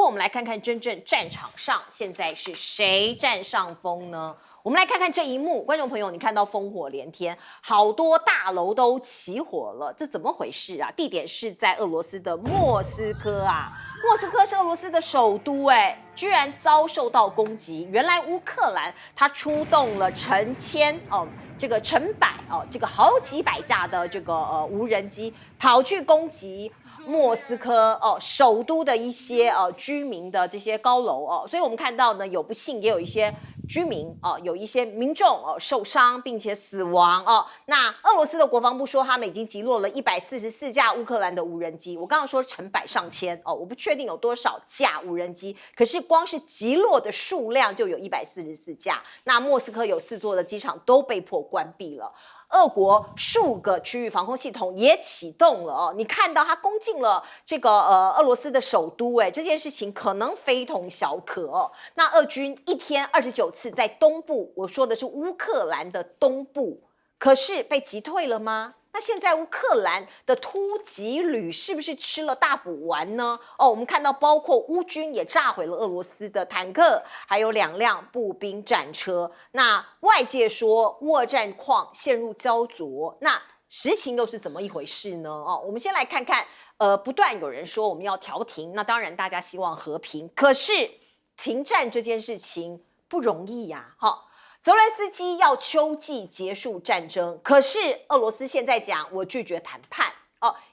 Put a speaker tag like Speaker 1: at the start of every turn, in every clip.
Speaker 1: 过我们来看看真正战场上现在是谁占上风呢？我们来看看这一幕，观众朋友，你看到烽火连天，好多大楼都起火了，这怎么回事啊？地点是在俄罗斯的莫斯科啊，莫斯科是俄罗斯的首都，居然遭受到攻击。原来乌克兰它出动了成百这个好几百架的这个无人机，跑去攻击莫斯科首都的一些居民的这些高楼所以我们看到呢，有不幸也有一些居民有一些民众受伤并且死亡那俄罗斯的国防部说，他们已经击落了144架乌克兰的无人机。我刚刚说成百上千我不确定有多少架无人机，可是光是击落的数量就有144架。那莫斯科有4座的机场都被迫关闭了。俄国数个区域防空系统也启动了你看到它攻进了这个俄罗斯的首都这件事情可能非同小可那俄军一天29次在东部，我说的是乌克兰的东部，可是被击退了吗？那现在乌克兰的突击旅是不是吃了大补丸呢？我们看到包括乌军也炸毁了俄罗斯的坦克，还有2辆步兵战车。那外界说乌战况陷入焦灼，那实情又是怎么一回事呢？我们先来看看，不断有人说我们要调停，那当然大家希望和平，可是停战这件事情不容易呀，泽连斯基要秋季结束战争，可是俄罗斯现在讲我拒绝谈判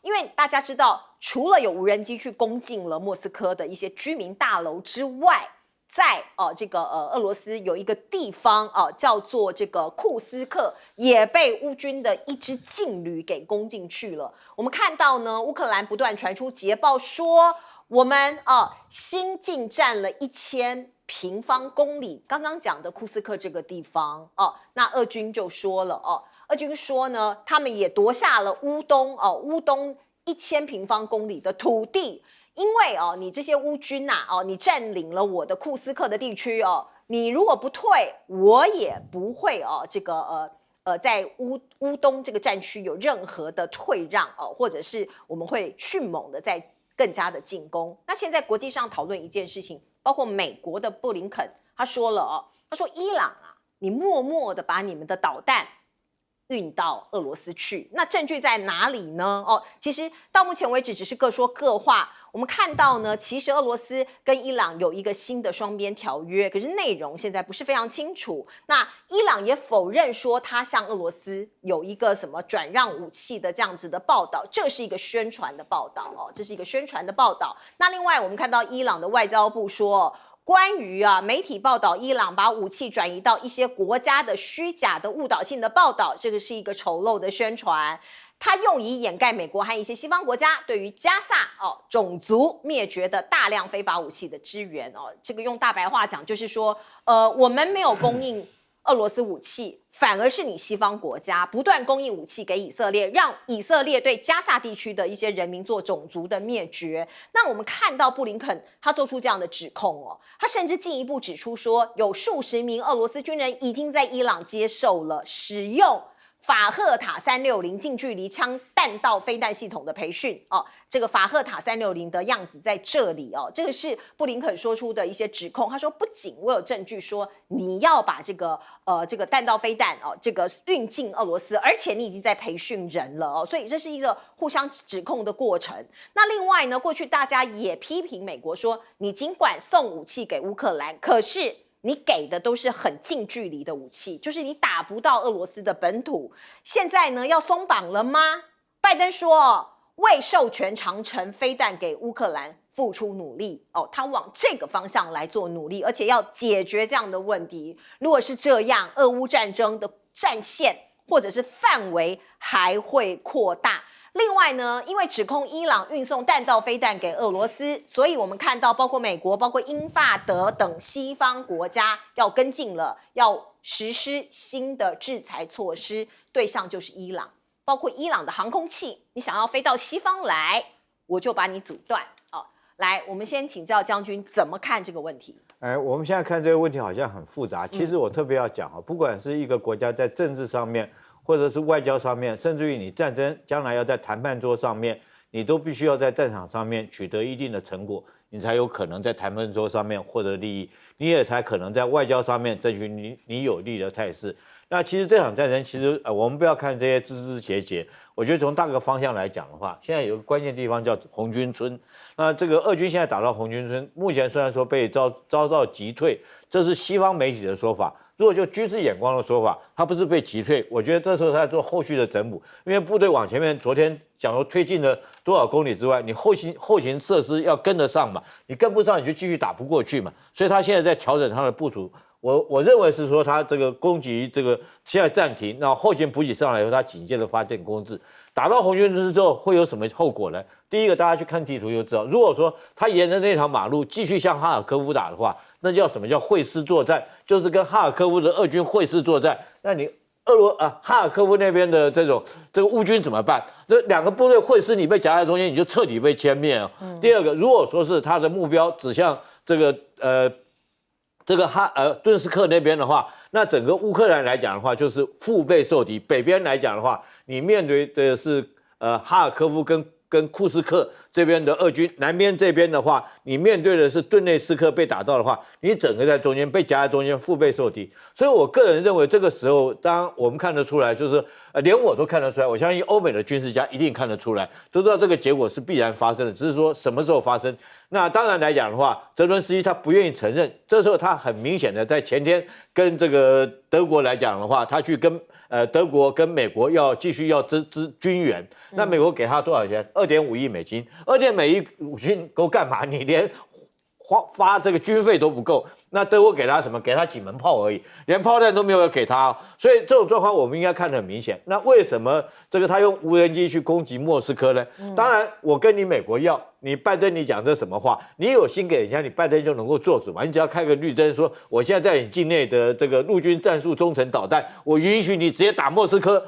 Speaker 1: 因为大家知道，除了有无人机去攻进了莫斯科的一些居民大楼之外，在这个俄罗斯有一个地方叫做这个库斯克，也被乌军的一支劲旅给攻进去了。我们看到呢，乌克兰不断传出捷报说，我们新进占了1000平方公里，刚刚讲的库斯克这个地方那俄军就说了俄军说呢，他们也夺下了乌东1000平方公里的土地，因为你这些乌军你占领了我的库斯克的地区你如果不退，我也不会在乌东这个战区有任何的退让或者是我们会迅猛的在更加的进攻。那现在国际上讨论一件事情，包括美国的布林肯他说了他说伊朗你默默的把你们的导弹运到俄罗斯去，那证据在哪里呢？其实到目前为止只是各说各话。我们看到呢，其实俄罗斯跟伊朗有一个新的双边条约，可是内容现在不是非常清楚。那伊朗也否认说他向俄罗斯有一个什么转让武器的这样子的报道，这是一个宣传的报道这是一个宣传的报道。那另外我们看到伊朗的外交部说，关于媒体报道伊朗把武器转移到一些国家的虚假的误导性的报道，这个是一个丑陋的宣传，它用以掩盖美国和一些西方国家对于加萨种族灭绝的大量非法武器的支援这个用大白话讲就是说我们没有供应俄罗斯武器，反而是你西方国家不断供应武器给以色列，让以色列对加萨地区的一些人民做种族的灭绝。那我们看到布林肯他做出这样的指控他甚至进一步指出说，有数十名俄罗斯军人已经在伊朗接受了使用法赫塔360近距离枪弹道飞弹系统的培训这个法赫塔360的样子在这里这个是布林肯说出的一些指控。他说，不仅我有证据说你要把这个弹道飞弹这个运进俄罗斯，而且你已经在培训人了所以这是一个互相指控的过程。那另外呢，过去大家也批评美国说，你尽管送武器给乌克兰，可是你给的都是很近距离的武器，就是你打不到俄罗斯的本土。现在呢，要松绑了吗？拜登说为授权长程飞弹给乌克兰付出努力他往这个方向来做努力，而且要解决这样的问题。如果是这样，俄乌战争的战线或者是范围还会扩大。另外呢，因为指控伊朗运送弹道飞弹给俄罗斯，所以我们看到包括美国、包括英法德等西方国家要跟进了，要实施新的制裁措施，对象就是伊朗，包括伊朗的航空器，你想要飞到西方来，我就把你阻断来，我们先请教将军怎么看这个问题？
Speaker 2: 我们现在看这个问题好像很复杂，其实我特别要讲不管是一个国家在政治上面，或者是外交上面，甚至于你战争将来要在谈判桌上面，你都必须要在战场上面取得一定的成果。你才有可能在谈判桌上面获得利益，你也才可能在外交上面争取你有利的态势。那其实这场战争，其实我们不要看这些枝枝节节，我觉得从大个方向来讲的话，现在有个关键地方叫红军村。那这个俄军现在打到红军村，目前虽然说被遭到击退，这是西方媒体的说法。如果就军事眼光的说法，他不是被击退，我觉得这时候他在做后续的整补，因为部队往前面，昨天讲说推进了多少公里之外，你后勤设施要跟得上嘛，你跟不上你就继续打不过去嘛，所以他现在在调整他的部署。我认为是说他这个攻击这个现在暂停，然后后勤补给上来以后，他紧接着发动攻势，打到红军村之后会有什么后果呢？第一个，大家去看地图就知道，如果说他沿着那条马路继续向哈尔科夫打的话，那叫什么叫会师作战？就是跟哈尔科夫的俄军会师作战。那你哈尔科夫那边的这个乌军怎么办？这两个部队会师，你被夹在中间，你就彻底被歼灭了。第二个，如果说是他的目标指向这个顿斯克那边的话，那整个乌克兰来讲的话，就是腹背受敌。北边来讲的话，你面对的是哈尔科夫跟库斯克这边的俄军，南边这边的话，你面对的是顿内斯克被打到的话，你整个在中间被夹在中间，腹背受敌。所以我个人认为，这个时候，当然我们看得出来，就是连我都看得出来，我相信欧美的军事家一定看得出来，都知道这个结果是必然发生的，只是说什么时候发生。那当然来讲的话，泽伦斯基他不愿意承认，这时候他很明显的在前天跟这个德国来讲的话，他去跟德国跟美国要继续要支军援，那美国给他多少钱？2.5亿美金，2.5亿美金够干嘛？你连发这个军费都不够，那德国给他什么？给他几门炮而已，连炮弹都没有给他哦。所以这种状况我们应该看得很明显。那为什么这个他用无人机去攻击莫斯科呢？当然，我跟你美国要，你拜登你讲这什么话？你有心给人家，你拜登就能够做主嘛？你只要开个绿灯说，我现在在你境内的这个陆军战术中程导弹，我允许你直接打莫斯科。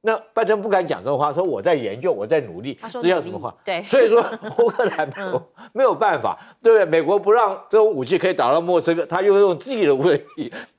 Speaker 2: 那拜登不敢讲这种话，说我在研究，我在努力，这叫什么话？
Speaker 1: 对，
Speaker 2: 所以说乌克兰没有办法，对不对？美国不让这种武器可以打到莫斯科，他又用自己的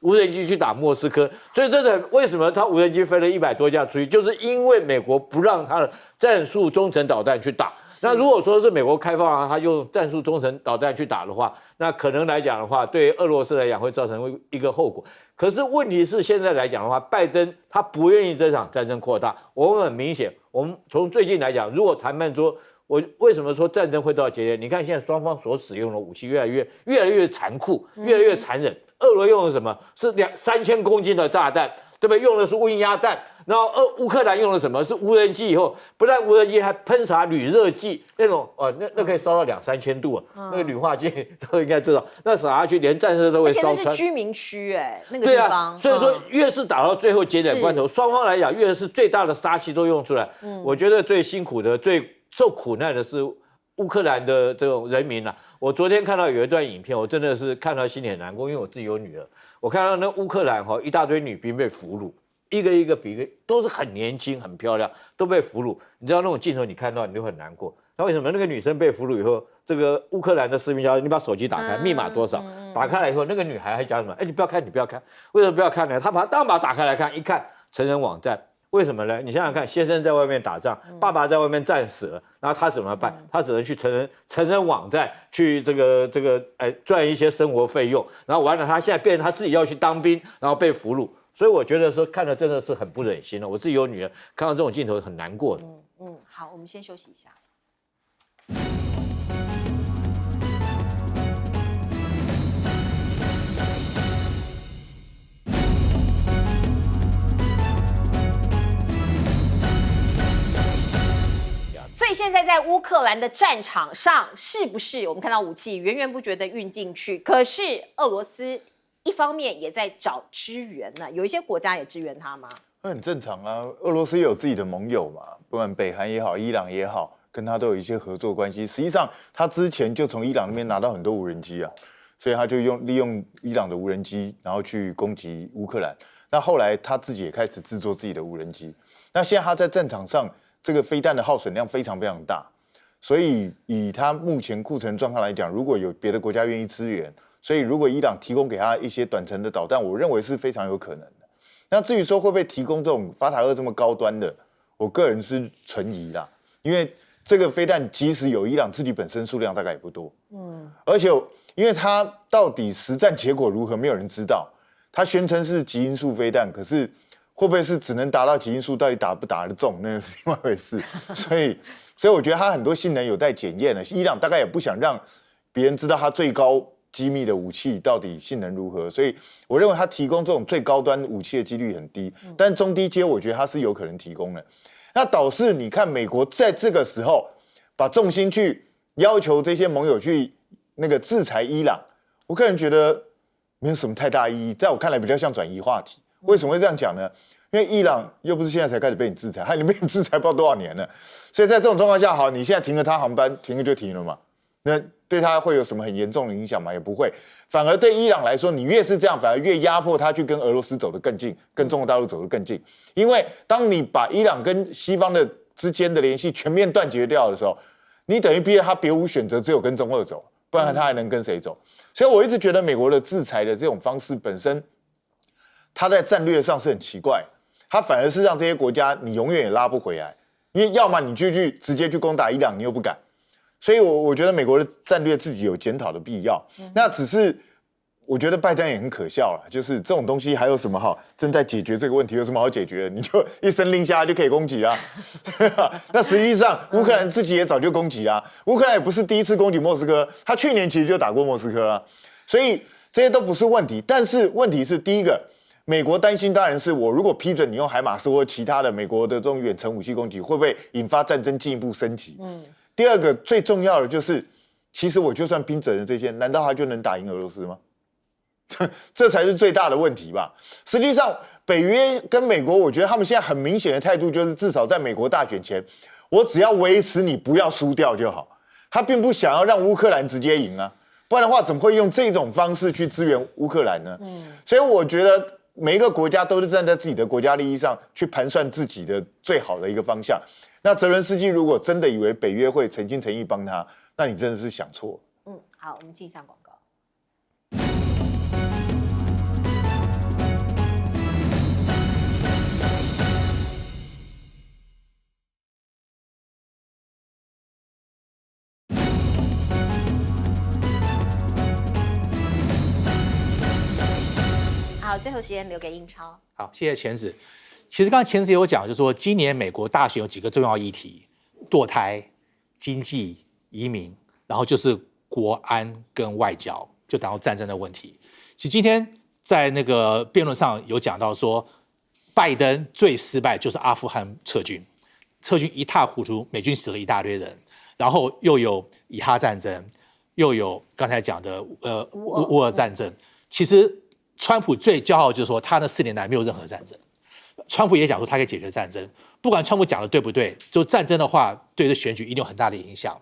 Speaker 2: 无人机去打莫斯科，所以这个为什么他无人机飞了100多架出去，就是因为美国不让他的战术中程导弹去打。那如果说是美国开放啊，他用战术中程导弹去打的话，那可能来讲的话，对俄罗斯来讲会造成一个后果。可是问题是现在来讲的话，拜登他不愿意这场战争扩大。我们很明显，我们从最近来讲，如果谈判桌，我为什么说战争会到节点？你看现在双方所使用的武器越来越残酷，越来越残忍。俄罗用的什么？是3000公斤的炸弹，对不对？用的是温压弹。然后乌克兰用的什么？是无人机，以后不但无人机，还喷洒铝热剂那种，那可以烧到2、3千度啊，那个铝化剂都应该知道，那洒下去连战车都会烧穿。
Speaker 1: 而且那是居民区那个地方。
Speaker 2: 对啊，所以说越是打到最后节点关头，双方来讲越是最大的杀气都用出来。我觉得最辛苦的、最受苦难的是乌克兰的这种人民啊。我昨天看到有一段影片，我真的是看到心里很难过，因为我自己有女儿，我看到那乌克兰一大堆女兵被俘虏。一个一个比一个都是很年轻、很漂亮，都被俘虏。你知道那种镜头，你看到你就很难过。那为什么那个女生被俘虏以后，这个乌克兰的士兵叫你把手机打开，密码多少？打开来以后，那个女孩还讲什么？你不要看，你不要看。为什么不要看呢？她当把打开来看，一看成人网站。为什么呢？你想想看，先生在外面打仗，爸爸在外面战死了，然后他怎么办？他只能去成人网站去赚一些生活费用，然后完了，他现在变成他自己要去当兵，然后被俘虏。所以我觉得说看了真的是很不忍心了。我自己有女儿，看到这种镜头很难过的。
Speaker 1: 好，我们先休息一下。所以现在在乌克兰的战场上，是不是我们看到武器源源不绝的运进去？可是俄罗斯一方面也在找支援呢，有一些国家也支援他吗？
Speaker 3: 那很正常啊，俄罗斯也有自己的盟友嘛，不管北韩也好，伊朗也好，跟他都有一些合作关系。实际上，他之前就从伊朗那边拿到很多无人机啊，所以他就利用伊朗的无人机，然后去攻击乌克兰。那后来他自己也开始制作自己的无人机。那现在他在战场上，这个飞弹的耗损量非常非常大，所以以他目前库存状况来讲，如果有别的国家愿意支援，所以如果伊朗提供给他一些短程的导弹，我认为是非常有可能的。那至于说会不会提供这种法塔赫这么高端的，我个人是存疑啦，因为这个飞弹即使有伊朗自己本身数量大概也不多，而且因为它到底实战结果如何，没有人知道。它宣称是极音速飞弹，可是会不会是只能达到极音速，到底打不打得中，那是另外一回事。所以我觉得它很多性能有待检验的。伊朗大概也不想让别人知道它最高机密的武器到底性能如何，所以我认为它提供这种最高端武器的几率很低，但中低阶我觉得它是有可能提供的。那导致你看美国在这个时候把重心去要求这些盟友去那个制裁伊朗，我个人觉得没有什么太大意义，在我看来比较像转移话题。为什么会这样讲呢？因为伊朗又不是现在才开始被你制裁，它已经被你制裁不知道多少年了。所以在这种状况下，好，你现在停了它航班，停了就停了嘛。那对它会有什么很严重的影响吗？也不会。反而对伊朗来说，你越是这样，反而越压迫它去跟俄罗斯走得更近，跟中国大陆走得更近。因为当你把伊朗跟西方的之间的联系全面断绝掉的时候，你等于逼着他别无选择，只有跟中俄走，不然他还能跟谁走？所以我一直觉得美国的制裁的这种方式本身，它在战略上是很奇怪，它反而是让这些国家你永远也拉不回来，因为要么你就去直接去攻打伊朗，你又不敢，所以我觉得美国的战略自己有检讨的必要。那只是我觉得拜登也很可笑了，就是这种东西还有什么好正在解决这个问题，有什么好解决的？你就一声令下就可以攻击啊。那实际上乌克兰自己也早就攻击啊，乌克兰也不是第一次攻击莫斯科，他去年其实就打过莫斯科啊，所以这些都不是问题。但是问题是第一个，美国担心当然是我如果批准你用海马斯或其他的美国的这种远程武器攻击，会不会引发战争进一步升级？第二个最重要的就是，其实我就算批准了这些，难道他就能打赢俄罗斯吗？这才是最大的问题吧。实际上，北约跟美国，我觉得他们现在很明显的态度就是，至少在美国大选前，我只要维持你不要输掉就好。他并不想要让乌克兰直接赢啊，不然的话，怎么会用这种方式去支援乌克兰呢？所以我觉得每一个国家都是站在自己的国家利益上去盘算自己的最好的一个方向。那泽伦斯基如果真的以为北约会诚心诚意帮他，那你真的是想错了。
Speaker 1: 好，我们进一下广告。好，最后时间留给英超。
Speaker 4: 好，谢谢钳子。其实刚才钳子有讲，就是说今年美国大选有几个重要议题：堕胎、经济、移民，然后就是国安跟外交，就谈到战争的问题。其实今天在那个辩论上有讲到说，拜登最失败就是阿富汗撤军，撤军一塌糊涂，美军死了一大堆人，然后又有以哈战争，又有刚才讲的乌俄战争。其实川普最骄傲就是说，他那4年来没有任何战争。川普也讲说他可以解决战争，不管川普讲的对不对，就战争的话，对这选举一定有很大的影响。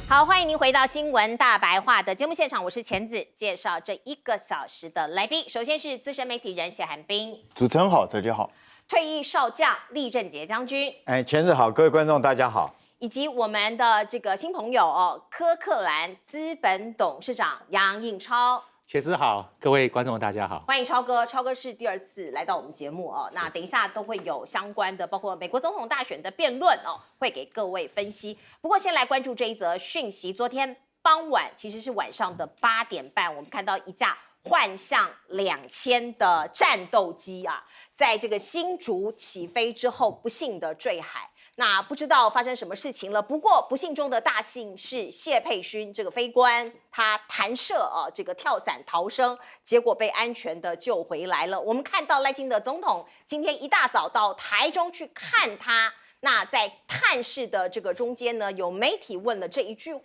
Speaker 1: 好，欢迎您回到新闻大白话的节目现场，我是钳子，介绍这1个小时的来宾。首先是资深媒体人谢寒冰，
Speaker 3: 主持人好，大家好。
Speaker 1: 退役少将厉正杰将军，
Speaker 2: 钳子好，各位观众大家好。
Speaker 1: 以及我们的这个新朋友哦，科克兰资本董事长杨应超。
Speaker 4: 钳子好，各位观众大家好，
Speaker 1: 欢迎超哥。超哥是第2次来到我们节目哦，那等一下都会有相关的，包括美国总统大选的辩论哦，会给各位分析。不过先来关注这一则讯息，昨天傍晚其实是晚上的8点半，我们看到一架幻象2000的战斗机啊，在这个新竹起飞之后，不幸的坠海。那不知道发生什么事情了。不过不幸中的大幸是谢佩勋这个飞官，他弹射这个跳伞逃生，结果被安全的救回来了。我们看到赖清德总统今天一大早到台中去看他。那在探视的这个中间呢，有媒体问了这一句话，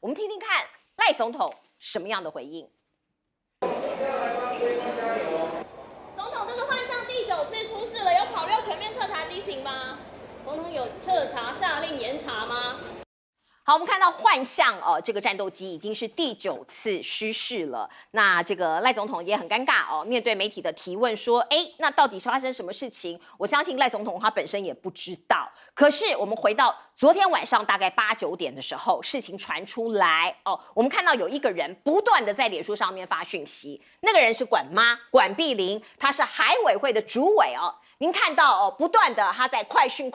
Speaker 1: 我们听听看赖总统什么样的回应。
Speaker 5: 总统，这个幻象第9次出事了，有考虑全面彻查机型吗？总统有彻查下令严查吗？
Speaker 1: 好，我们看到幻象这个战斗机已经是第9次失事了。那这个赖总统也很尴尬哦，面对媒体的提问说，那到底是发生什么事情？我相信赖总统他本身也不知道。可是我们回到昨天晚上大概8、9点的时候，事情传出来我们看到有一个人不断的在脸书上面发讯息，那个人是管妈管碧玲，她是海委会的主委您看到不断的他在快讯，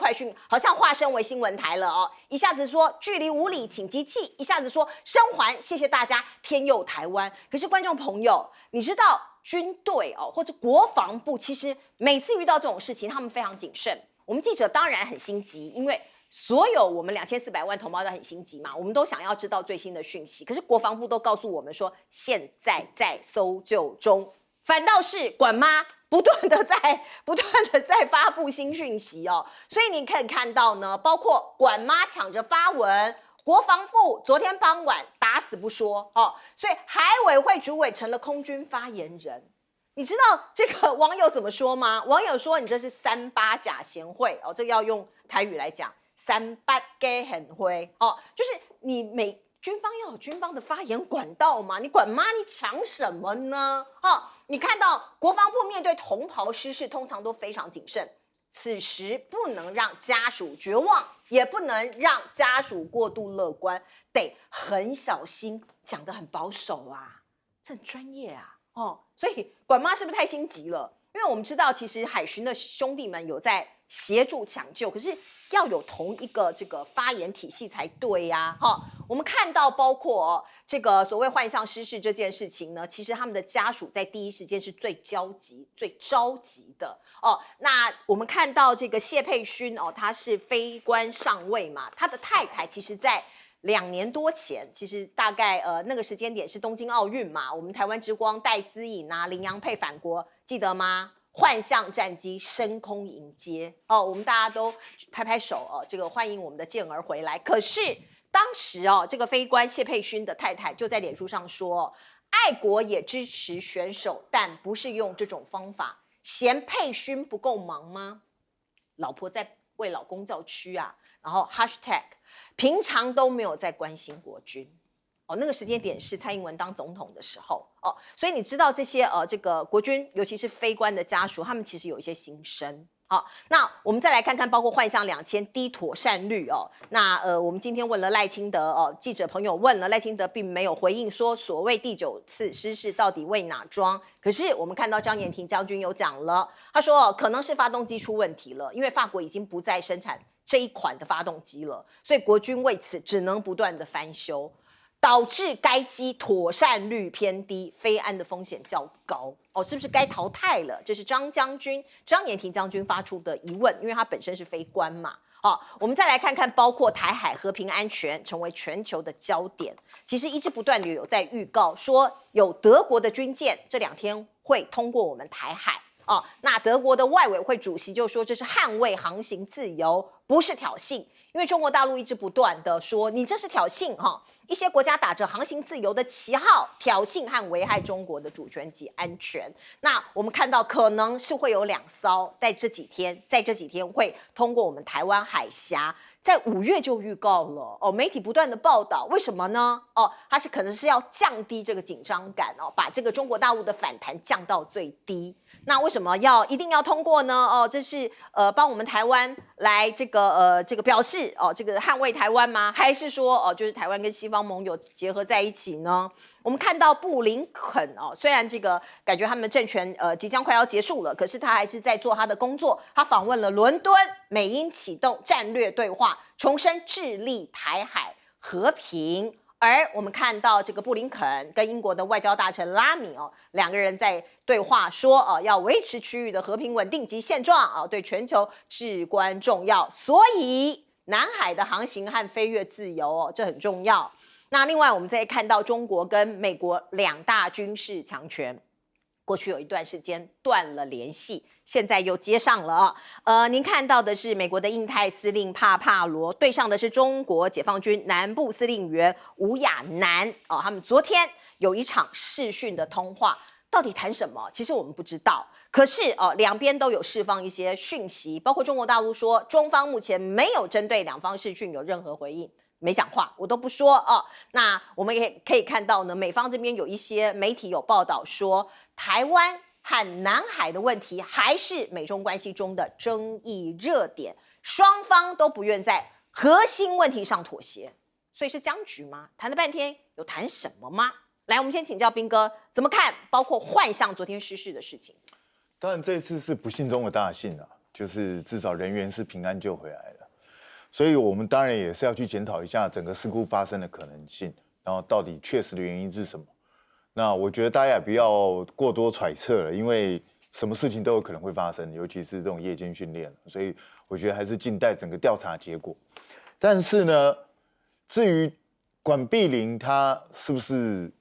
Speaker 1: 好像化身为新闻台了一下子说距离5里请集气，一下子说生还，谢谢大家，天佑台湾。可是观众朋友，你知道军队或者国防部其实每次遇到这种事情，他们非常谨慎。我们记者当然很心急，因为所有我们2400万同胞都很心急嘛，我们都想要知道最新的讯息。可是国防部都告诉我们说现在在搜救中，反倒是管妈不断的在发布新讯息所以你可以看到呢，包括管妈抢着发文，国防部昨天傍晚打死不说所以海委会主委成了空军发言人。你知道这个网友怎么说吗？网友说你这是3-8假贤惠这个要用台语来讲，3-8假贤惠就是你军方要有军方的发言管道嘛，你管妈你抢什么呢？你看到国防部面对同袍失事，通常都非常谨慎，此时不能让家属绝望，也不能让家属过度乐观，得很小心，讲得很保守这很专业所以管妈是不是太心急了？因为我们知道，其实海巡的兄弟们有在协助抢救，可是要有同一个这个发言体系才对我们看到包括这个所谓幻象失事这件事情呢，其实他们的家属在第一时间是最焦急、最着急的那我们看到这个谢佩勋他是非官上尉嘛，他的太太其实在2年多前，其实大概那个时间点是东京奥运嘛，我们台湾之光戴资颖林洋配返国，记得吗？幻象战机升空迎接我们大家都拍拍手这个欢迎我们的健儿回来。可是当时这个飞官谢佩勋的太太就在脸书上说，爱国也支持选手，但不是用这种方法，嫌佩勋不够忙吗？老婆在为老公叫屈然后 hashtag 平常都没有在关心国军那个时间点是蔡英文当总统的时候所以你知道这些这个国军尤其是飞官的家属，他们其实有一些心声那我们再来看看包括幻象2000低妥善率那我们今天问了赖清德记者朋友问了赖清德，并没有回应说所谓第9次失事到底为哪桩。可是我们看到张延廷将军有讲了，他说可能是发动机出问题了，因为法国已经不再生产这一款的发动机了，所以国军为此只能不断的翻修，导致该机妥善率偏低，飞安的风险较高是不是该淘汰了？这是张延廷将军发出的疑问，因为他本身是飞官嘛我们再来看看，包括台海和平安全成为全球的焦点，其实一直不断的有在预告说，有德国的军舰这2天会通过我们台海那德国的外委会主席就说这是捍卫航行自由，不是挑衅。因为中国大陆一直不断的说你这是挑衅一些国家打着航行自由的旗号挑衅和危害中国的主权及安全。那我们看到可能是会有2艘在这几天会通过我们台湾海峡，在5月就预告了媒体不断的报道，为什么呢？它是可能是要降低这个紧张感把这个中国大陆的反弹降到最低。那为什么一定要通过呢？这是帮我们台湾来这个表示这个捍卫台湾吗？还是说就是台湾跟西方盟友结合在一起呢？我们看到布林肯虽然这个感觉他们的政权即将快要结束了，可是他还是在做他的工作。他访问了伦敦，美英启动战略对话，重申致力台海和平。而我们看到这个布林肯跟英国的外交大臣拉米2个人在对话说要维持区域的和平稳定及现状对全球至关重要，所以南海的航行和飞越自由这很重要。那另外我们再看到中国跟美国2大军事强权过去有一段时间断了联系，现在又接上了您看到的是美国的印太司令帕罗，对上的是中国解放军南部司令员吴亚楠他们昨天有一场视讯的通话，到底谈什么？其实我们不知道。可是两边都有释放一些讯息，包括中国大陆说中方目前没有针对2方视讯有任何回应。没讲话，我都不说啊。那我们也可以看到呢，美方这边有一些媒体有报道说，台湾和南海的问题还是美中关系中的争议热点，双方都不愿在核心问题上妥协，所以是僵局吗？谈了半天，有谈什么吗？来，我们先请教彬哥怎么看，包括幻象昨天失事的事情。
Speaker 3: 当然这次是不幸中的大幸啊，就是至少人员是平安救回来了。所以我们当然也是要去检讨一下整个事故发生的可能性，然后到底确实的原因是什么。那我觉得大家也不要过多揣测了，因为什么事情都有可能会发生，尤其是这种夜间训练，所以我觉得还是静待整个调查结果。但是呢，至于管碧玲她是不是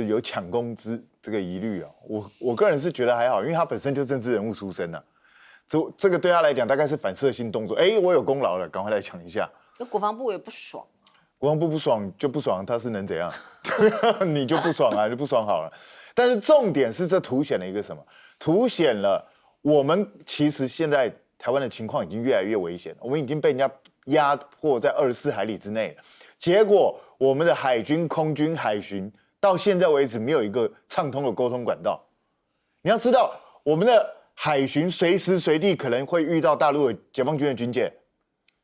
Speaker 3: 有抢功这个疑虑啊，我个人是觉得还好，因为她本身就政治人物出身啊。这个对他来讲大概是反射性动作，我有功劳了，赶快来抢一下。
Speaker 1: 那国防部也不爽，
Speaker 3: 国防部不爽就不爽，他是能怎样？你就不爽啊，就不爽好了。但是重点是这凸显了一个什么？凸显了我们其实现在台湾的情况已经越来越危险，我们已经被人家压迫在24海里之内了。结果我们的海军、空军、海巡到现在为止没有一个畅通的沟通管道。你要知道，我们的海巡随时随地可能会遇到大陆的解放军的军舰，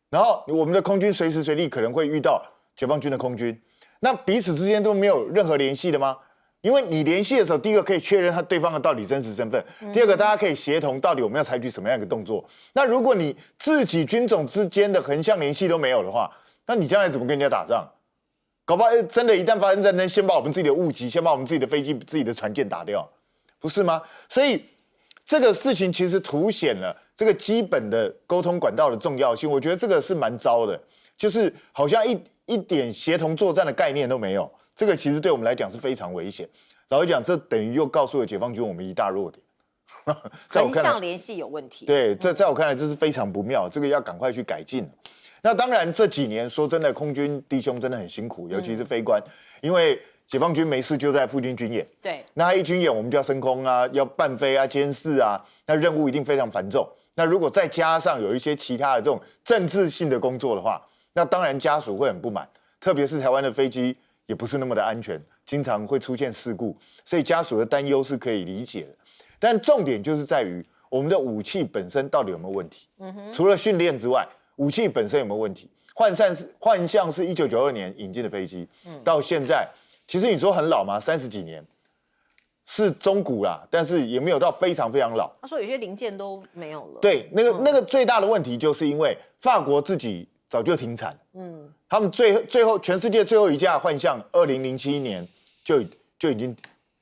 Speaker 3: 然后我们的空军随时随地可能会遇到解放军的空军，那彼此之间都没有任何联系的吗？因为你联系的时候，第一个可以确认他对方的到底真实身份，第二个大家可以协同到底我们要采取什么样的动作。那如果你自己军种之间的横向联系都没有的话，那你将来怎么跟人家打仗？搞不好真的一旦发生战争，先把我们自己的物级，先把我们自己的飞机、自己的船舰打掉，不是吗？所以这个事情其实凸显了这个基本的沟通管道的重要性，我觉得这个是蛮糟的，就是好像一点协同作战的概念都没有，这个其实对我们来讲是非常危险。老实讲，这等于又告诉了解放军我们一大弱点。
Speaker 1: 横向联系有问题。
Speaker 3: 对，在我看来这是非常不妙，这个要赶快去改进。那当然这几年说真的，空军弟兄真的很辛苦，尤其是飞官，因为解放军没事就在附近军演，
Speaker 1: 对，
Speaker 3: 那他一军演我们就要升空啊，要伴飞啊、监视啊，那任务一定非常繁重。那如果再加上有一些其他的这种政治性的工作的话，那当然家属会很不满，特别是台湾的飞机也不是那么的安全，经常会出现事故，所以家属的担忧是可以理解的。但重点就是在于我们的武器本身到底有没有问题？除了训练之外，武器本身有没有问题？幻象是1992年引进的飞机，到现在。其实你说很老吗？30几年，是中古啦，但是也没有到非常非常老。
Speaker 1: 他说有些零件都没有了。
Speaker 3: 对，那个最大的问题就是因为法国自己早就停产，他们最后全世界最后一架幻象，2007年就已经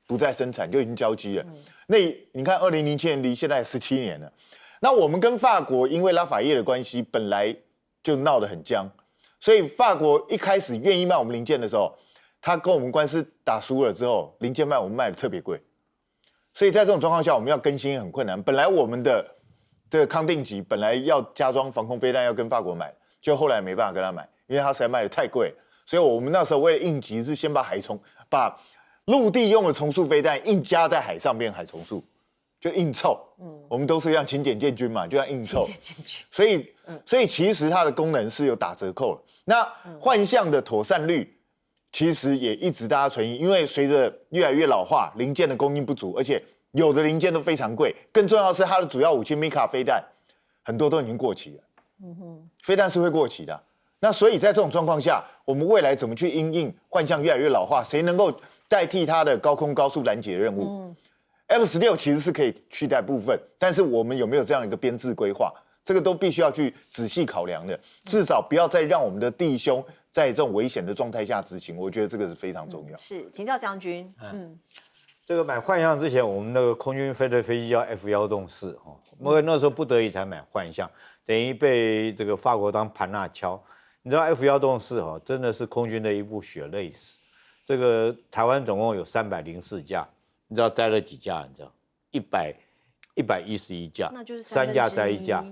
Speaker 3: 不再生产，就已经交机了。那你看2007年离现在17年了，那我们跟法国因为拉法叶的关系本来就闹得很僵，所以法国一开始愿意卖我们零件的时候。他跟我们官司打输了之后，零件卖我们卖的特别贵，所以在这种状况下，我们要更新很困难。本来我们的这个康定级本来要加装防空飞弹，要跟法国买，就后来没办法跟他买，因为他实在卖的太贵，所以我们那时候为了应急，是先把陆地用的重塑飞弹硬加在海上变海重塑，就硬凑。我们都是像勤俭建军嘛，就像硬凑。所以其实它的功能是有打折扣的。那幻象的妥善率。其实也一直大家存疑，因为随着越来越老化，零件的供应不足，而且有的零件都非常贵。更重要的是，它的主要武器米卡飞弹很多都已经过期了。飞弹是会过期的。那所以在这种状况下，我们未来怎么去因应幻象越来越老化？谁能够代替它的高空高速拦截任务？F-16其实是可以取代部分，但是我们有没有这样一个编制规划？这个都必须要去仔细考量的，至少不要再让我们的弟兄在这种危险的状态下执行，我觉得这个是非常重要。
Speaker 1: 是，请教将军。
Speaker 2: 这个买幻象之前，我们那个空军飞的飞机叫 F-164因为那时候不得已才买幻象，等于被这个法国当盘纳敲。你知道 F-164真的是空军的一部血泪史。这个台湾总共有304架，你知道摘了几架？你知道111架，
Speaker 1: 那就是
Speaker 2: 3架摘1架。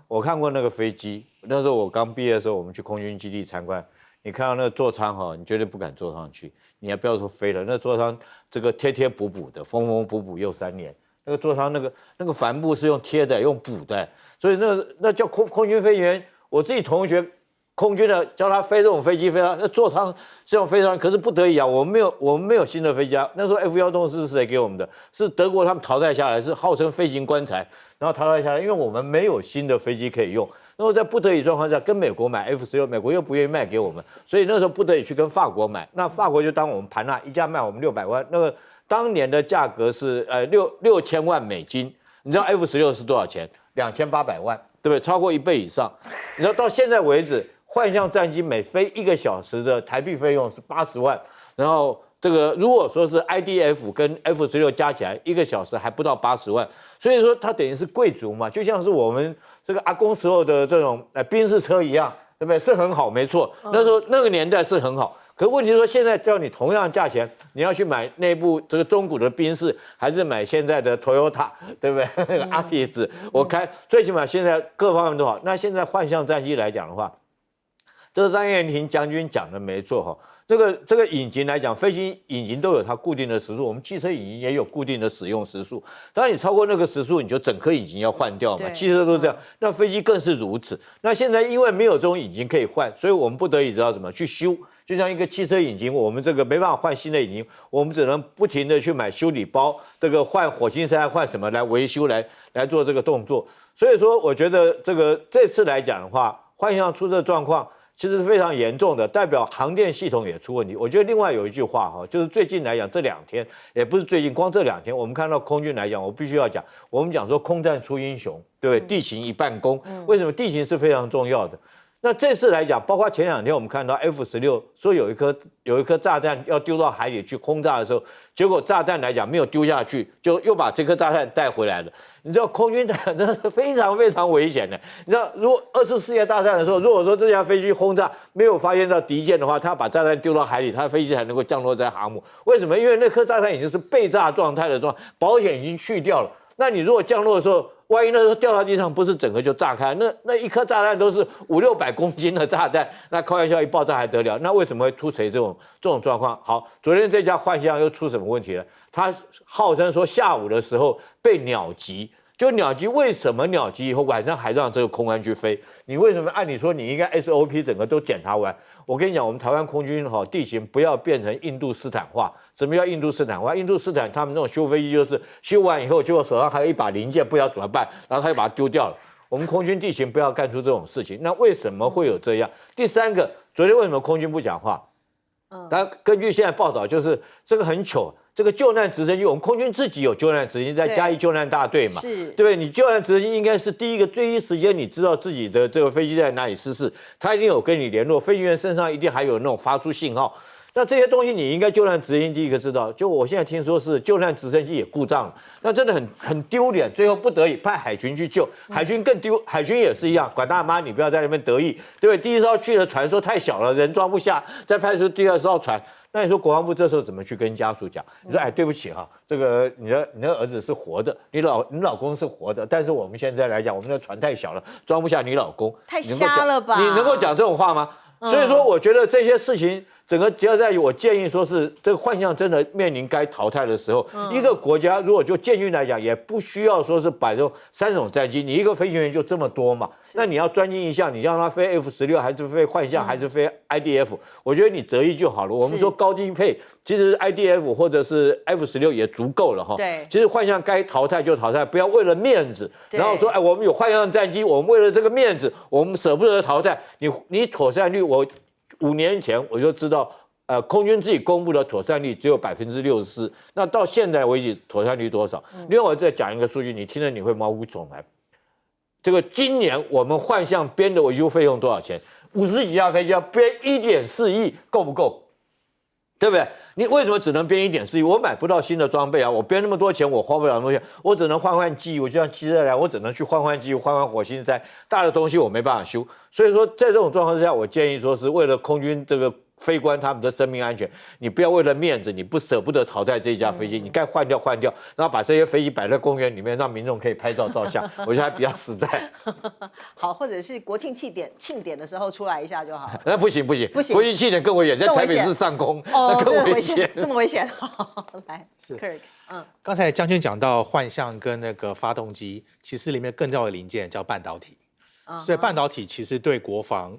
Speaker 2: 我看过那个飞机，那时候我刚毕业的时候，我们去空军基地参观，你看到那个座舱你绝对不敢坐上去，你还不要说飞了，那座舱这个贴贴补补的，缝缝补补又3年，那个座舱那个帆布是用贴的，用补的，所以那叫空军飞行员。我自己同学空军的叫他飞这种飞机飞啊，那座舱这种飞船，可是不得已啊，我们没有新的飞机啊。那时候 F-1是谁给我们的？是德国他们淘汰下来，是号称飞行棺材，然后淘汰下来，因为我们没有新的飞机可以用。然后在不得已状况下，跟美国买 F-16，美国又不愿意卖给我们，所以那时候不得已去跟法国买。那法国就当我们盘纳，一架卖我们600万，那个当年的价格是6000万美金。你知道 F-16是多少钱？2800万，对不对？超过1倍以上。你知道到现在为止，幻象战机每飞1个小时的台币费用是80万，然后这个如果说是 IDF 跟 F-16加起来1个小时还不到80万，所以说它等于是贵族嘛，就像是我们这个阿公时候的这种宾士车一样，对不对？是很好，没错。那时候那个年代是很好，可问题是说现在叫你同样价钱，你要去买那部这个中古的宾士，还是买现在的 Toyota， 对不对？那个 Artis， 我开最起码现在各方面都好。那现在幻象战机来讲的话，这个张燕婷将军讲的没错哈。这个引擎来讲，飞行引擎都有它固定的时速，我们汽车引擎也有固定的使用时速。当然你超过那个时速，你就整颗引擎要换掉嘛，汽车都这样，那飞机更是如此。那现在因为没有这种引擎可以换，所以我们不得已知道怎么去修。就像一个汽车引擎，我们这个没办法换新的引擎，我们只能不停的去买修理包，这个换火星塞换什么来维修来做这个动作。所以说，我觉得这次来讲的话，幻象出这个状况。其实是非常严重的，代表航电系统也出问题。我觉得另外有一句话哈，就是最近来讲这2天，也不是最近，光这2天，我们看到空军来讲，我必须要讲，我们讲说空战出英雄，对不对？地形一半功，为什么地形是非常重要的？那这次来讲，包括前2天我们看到 F-16说有一颗炸弹要丢到海里去轰炸的时候，结果炸弹来讲没有丢下去，就又把这颗炸弹带回来了。你知道空军真的是非常非常危险的。你知道，如果2次世界大战的时候，如果说这架飞机轰炸没有发现到敌舰的话，他把炸弹丢到海里，他的飞机才能够降落在航母。为什么？因为那颗炸弹已经是被炸状态的状态，保险已经去掉了。那你如果降落的时候，万一那时候掉到地上，不是整个就炸开？那一颗炸弹都是500-600公斤的炸弹，那开玩笑一爆炸还得了？那为什么会突锤这种状况？好，昨天这架幻象又出什么问题了？它号称说下午的时候被鸟击。就鸟击，为什么鸟击以后晚上还让这个空安去飞？你为什么按理说你应该 SOP 整个都检查完？我跟你讲，我们台湾空军地形不要变成印度斯坦化。什么叫印度斯坦化？印度斯坦他们那种修飞机就是修完以后，结果手上还有一把零件，不知道怎么办，然后他就把它丢掉了。我们空军地形不要干出这种事情。那为什么会有这样？第3个，昨天为什么空军不讲话？但根据现在报道，就是这个很糗。这个救难直升机，我们空军自己有救难直升机，在嘉义救难大队嘛，
Speaker 1: 是，
Speaker 2: 对不对？你救难直升机应该是第一个最时间，你知道自己的这个飞机在哪里失事，他一定有跟你联络，飞行员身上一定还有那种发出信号。那这些东西你应该救难直升机第一个知道。就我现在听说是救难直升机也故障了，那真的很丢脸。最后不得已派海军去救，海军更丢，海军也是一样，管大妈你不要在那边得意，对不对？第1艘去的船说太小了，人装不下，再派出第2艘船。那你说国防部这时候怎么去跟家属讲？你说哎，对不起哈，这个你的儿子是活的，你老公是活的，但是我们现在来讲，我们的船太小了，装不下你老公，
Speaker 1: 太瞎了吧？
Speaker 2: 你能够讲这种话吗？所以说，我觉得这些事情。整个只要在于，我建议说是这个幻象真的面临该淘汰的时候，一个国家如果就建军来讲，也不需要说是摆这3种战机，你一个飞行员就这么多嘛，那你要专精一项，你让他飞 F-16还是飞幻象还是飞 IDF，我觉得你择一就好了。我们说高低配，其实 IDF 或者是 F-16也足够了哈。对，其实幻象该淘汰就淘汰，不要为了面子，然后说哎我们有幻象战机，我们为了这个面子，我们舍不得淘汰你妥善率我。5年前我就知道，空军自己公布的妥善率只有64%，那到现在为止妥善率多少？另外我再讲一个数据，你听了你会毛骨悚然。这个今年我们幻象编的维修费用多少钱？50几架飞机要编1.4亿，够不够？对不对？你为什么只能编1.4亿？我买不到新的装备啊！我编那么多钱，我花不了那么多钱，我只能换机，我就像汽车来，我只能去换机，换火星塞，大的东西我没办法修。所以说，在这种状况之下，我建议说是为了空军这个飞官他们的生命安全，你不要为了面子，你不舍不得淘汰这一架飞机，你该换掉，然后把这些飞机摆在公园里面，让民众可以拍照照相，我觉得还比较实在。
Speaker 1: 好，或者是国庆庆典的时候出来一下就好。
Speaker 2: 那不行，国庆庆典更危险，在台北市上空，那更危险，
Speaker 1: 这么危险。来，
Speaker 4: 是
Speaker 1: Kirk，
Speaker 4: 刚才将军讲到幻象跟那个发动机，其实里面更重要的零件叫半导体。所以半导体其实对国防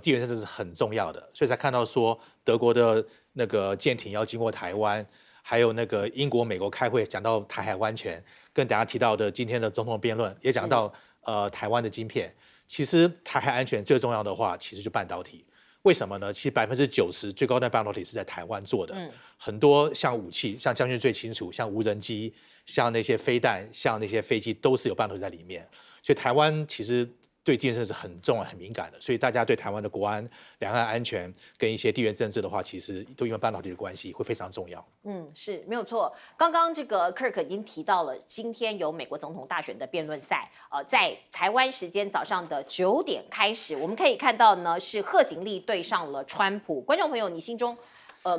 Speaker 4: 地缘政治是很重要的，所以才看到说德国的那个舰艇要经过台湾，还有那个英国、美国开会讲到台海安全，跟大家提到的今天的总统辩论也讲到台湾的晶片。其实台海安全最重要的话，其实就半导体。为什么呢？其实90%最高端半导体是在台湾做的，很多像武器，像将军最清楚，像无人机，像那些飞弹，像那些飞机都是有半导体在里面。所以台湾其实对地缘政治是很重要、很敏感的，所以大家对台湾的国安、两岸安全跟一些地缘政治的话，其实都因为半导体的关系会非常重要。
Speaker 1: 是没有错。刚刚这个 Kirk 已经提到了，今天有美国总统大选的辩论赛，在台湾时间早上的9点开始，我们可以看到呢是贺锦丽对上了川普。观众朋友，你心中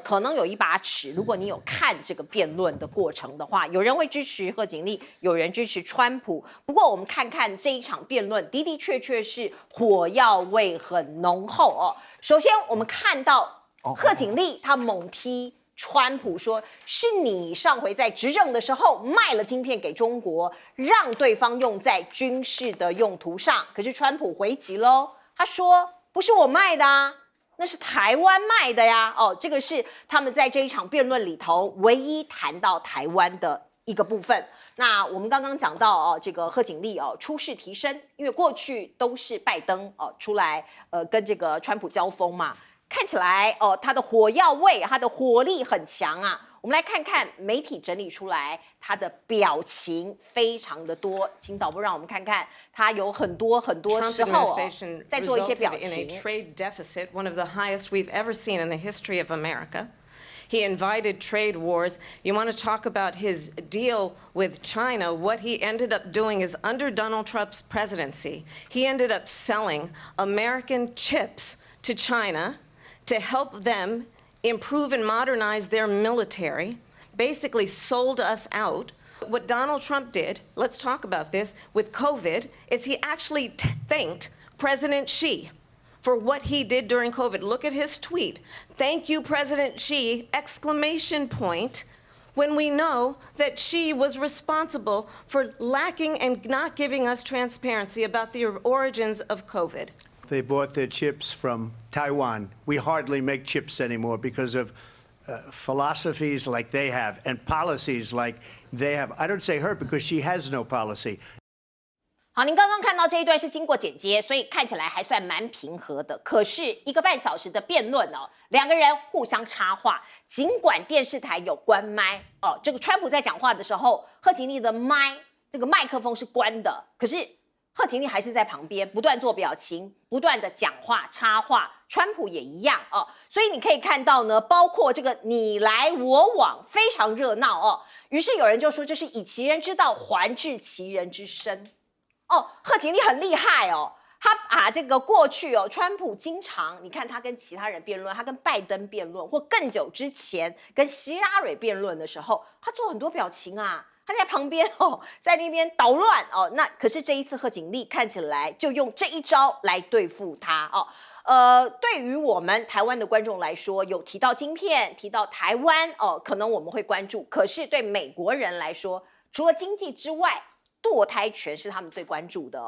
Speaker 1: 可能有一把尺，如果你有看这个辩论的过程的话，有人会支持贺锦丽，有人支持川普。不过我们看看这一场辩论，的的确确是火药味很浓厚哦。首先我们看到贺锦丽他猛批川普说，是你上回在执政的时候卖了晶片给中国，让对方用在军事的用途上。可是川普回击喽，他说不是我卖的啊，那是台湾卖的呀。这个是他们在这一场辩论里头唯一谈到台湾的一个部分。那我们刚刚讲到这个贺锦丽出世提升，因为过去都是拜登出来跟这个川普交锋嘛。看起来他的火药味，他的火力很强啊。我们来看看媒体整理出来他的表情非常的多，请导播让我们看看他有很多时候在做一些表情。
Speaker 6: in a trade deficit, one of the highest we've ever seen in the history of America. He invited trade wars. You want to talk about his deal with China? What he ended up doing is, under Donald Trump's presidency, he ended up selling American chips to China to help them improve and modernize their military, basically sold us out. What Donald Trump did, let's talk about this, with COVID, is he actually thanked President Xi for what he did during COVID. Look at his tweet. Thank you, President Xi, exclamation point, when we know that Xi was responsible for lacking and not giving us transparency about the origins of COVID.
Speaker 7: They bought their chips from Taiwan. We hardly make chips anymore because of philosophies like they have and policies like they have. I don't say her because she has no policy.
Speaker 1: 好，您刚刚看到这一段是经过剪接，所以看起来还算蛮平和的。可是1个半小时的辩论两个人互相插话，尽管电视台有关麦这个川普在讲话的时候，贺锦丽的这个麦克风是关的，可是贺锦丽还是在旁边不断做表情，不断的讲话插话，川普也一样所以你可以看到呢，包括这个你来我往，非常热闹于是有人就说，这是以其人之道还治其人之身。贺锦丽很厉害他把这个过去川普经常，你看他跟其他人辩论，他跟拜登辩论，或更久之前跟希拉蕊辩论的时候，他做很多表情啊。他在旁边在那边捣乱那可是这一次贺锦丽看起来就用这一招来对付他对于我们台湾的观众来说，有提到晶片，提到台湾可能我们会关注，可是对美国人来说，除了经济之外，堕胎权是他们最关注的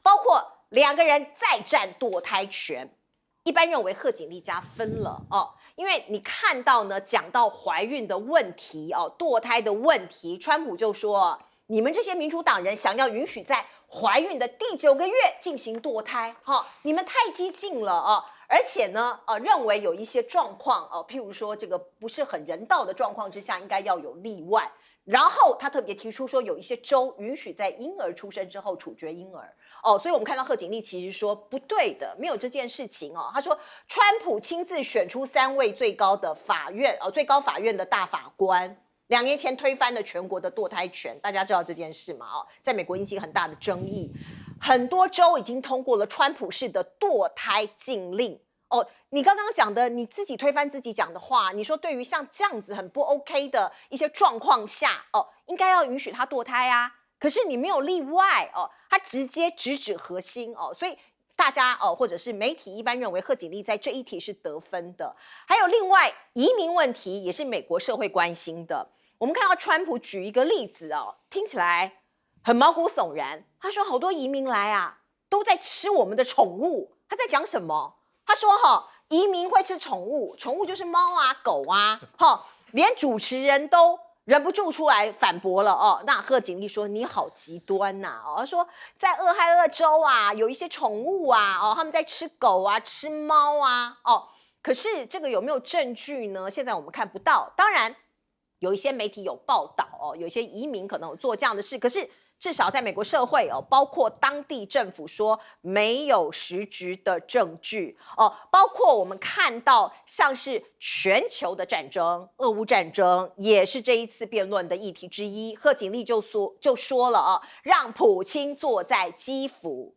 Speaker 1: 包括2个人再战堕胎权。一般认为贺锦丽加分了因为你看到呢，讲到怀孕的问题堕胎的问题，川普就说，你们这些民主党人想要允许在怀孕的第9个月进行堕胎你们太激进了而且呢认为有一些状况譬如说这个不是很人道的状况之下，应该要有例外。然后他特别提出说，有一些州允许在婴儿出生之后处决婴儿所以我们看到贺锦丽其实说不对的，没有这件事情他说川普亲自选出3位最高法院的大法官，2年前推翻了全国的堕胎权，大家知道这件事吗在美国引起很大的争议，很多州已经通过了川普式的堕胎禁令你刚刚讲的，你自己推翻自己讲的话，你说对于像这样子很不 OK 的一些状况下应该要允许他堕胎啊，可是你没有例外他直接直指核心所以大家或者是媒体一般认为贺锦丽在这一题是得分的。还有另外移民问题也是美国社会关心的。我们看到川普举一个例子听起来很毛骨悚然，他说好多移民来都在吃我们的宠物，他在讲什么？他说哈，移民会吃宠物，宠物就是猫啊、狗啊，哈，连主持人都忍不住出来反驳了哦。那贺锦丽说：“你好极端呐！”哦，他说在俄亥俄州啊，有一些宠物啊，哦，他们在吃狗啊、吃猫啊，哦，可是这个有没有证据呢？现在我们看不到。当然，有一些媒体有报道哦，有一些移民可能有做这样的事，可是至少在美国社会哦，包括当地政府说没有实质的证据哦，包括我们看到像是全球的战争，俄乌战争也是这一次辩论的议题之一。贺锦丽就说了啊，让普京坐在基辅。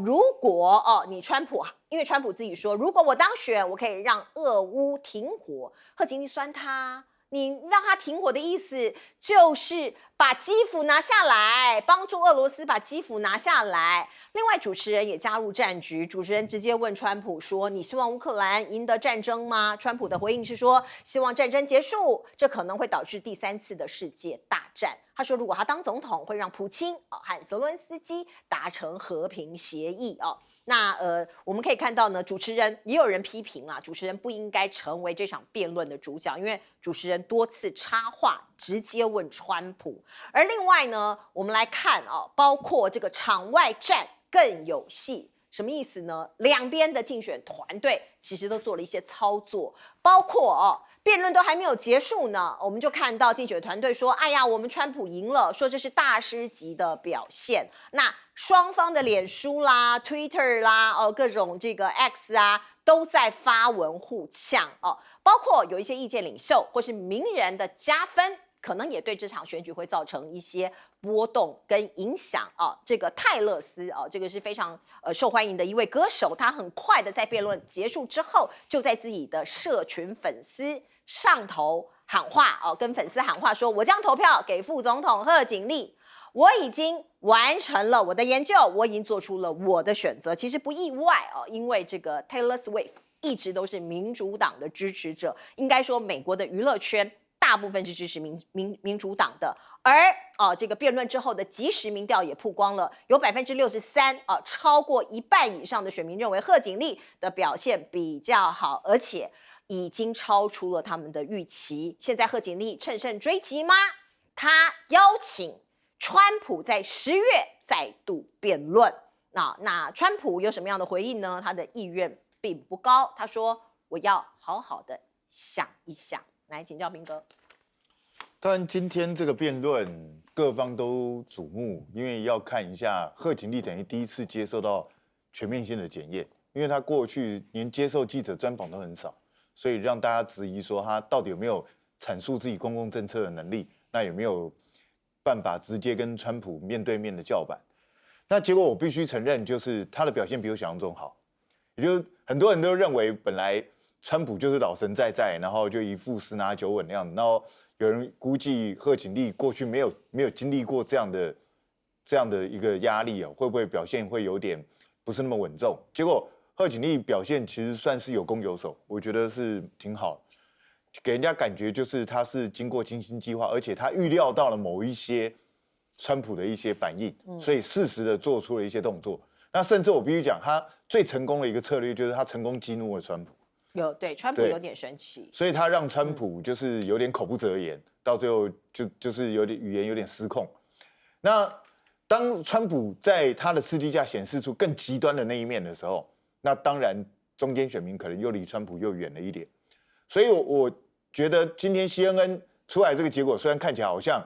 Speaker 1: 如果你川普，因为川普自己说，如果我当选，我可以让俄乌停火。贺锦丽酸他。你让他停火的意思就是把基辅拿下来，帮助俄罗斯把基辅拿下来。另外，主持人也加入战局，主持人直接问川普说：“你希望乌克兰赢得战争吗？”川普的回应是说：“希望战争结束，这可能会导致第3次的世界大战。”他说，如果他当总统，会让普京和泽伦斯基达成和平协议啊。那我们可以看到呢，主持人也有人批评啦，主持人不应该成为这场辩论的主角，因为主持人多次插话，直接问川普。而另外呢，我们来看包括这个场外战更有戏。什么意思呢？两边的竞选团队其实都做了一些操作，包括辩论都还没有结束呢，我们就看到竞选团队说：“哎呀，我们川普赢了，说这是大师级的表现。”那双方的脸书啦、Twitter 啦、各种这个 X 啊，都在发文互呛包括有一些意见领袖或是名人的加分。可能也对这场选举会造成一些波动跟影响这个泰勒斯这个是非常受欢迎的一位歌手，他很快的在辩论结束之后，就在自己的社群粉丝上头喊话跟粉丝喊话说：“我将投票给副总统贺锦丽，我已经完成了我的研究，我已经做出了我的选择。”其实不意外因为这个 Taylor Swift 一直都是民主党的支持者，应该说美国的娱乐圈大部分是支持民主党的，而这个辩论之后的即时民调也曝光了，有63%超过一半以上的选民认为贺锦丽的表现比较好，而且已经超出了他们的预期。现在贺锦丽乘胜追击吗？他邀请川普在10月再度辩论。那川普有什么样的回应呢？他的意愿并不高，他说：“我要好好的想一想。”来请教彬哥。
Speaker 3: 当然，今天这个辩论各方都瞩目，因为要看一下贺锦丽等于第一次接受到全面性的检验，因为他过去连接受记者专访都很少，所以让大家质疑说他到底有没有阐述自己公共政策的能力，那有没有办法直接跟川普面对面的叫板？那结果我必须承认，就是他的表现比我想象中好，也就是很多人都认为本来川普就是老神在在，然后就一副十拿9稳那样子。然后有人估计贺锦丽过去没有经历过这样的一个压力会不会表现会有点不是那么稳重？结果贺锦丽表现其实算是有攻有守，我觉得是挺好，给人家感觉就是他是经过精心计划，而且他预料到了某一些川普的一些反应，所以适时的做出了一些动作。那甚至我必须讲，他最成功的一个策略就是他成功激怒了川普。
Speaker 1: 对，川普有点生气，
Speaker 3: 所以他让川普就是有点口不择言，到最后就是有点语言有点失控。那当川普在他的司机架显示出更极端的那一面的时候，那当然中间选民可能又离川普又远了一点。所以我觉得今天 CNN 出来这个结果，虽然看起来好像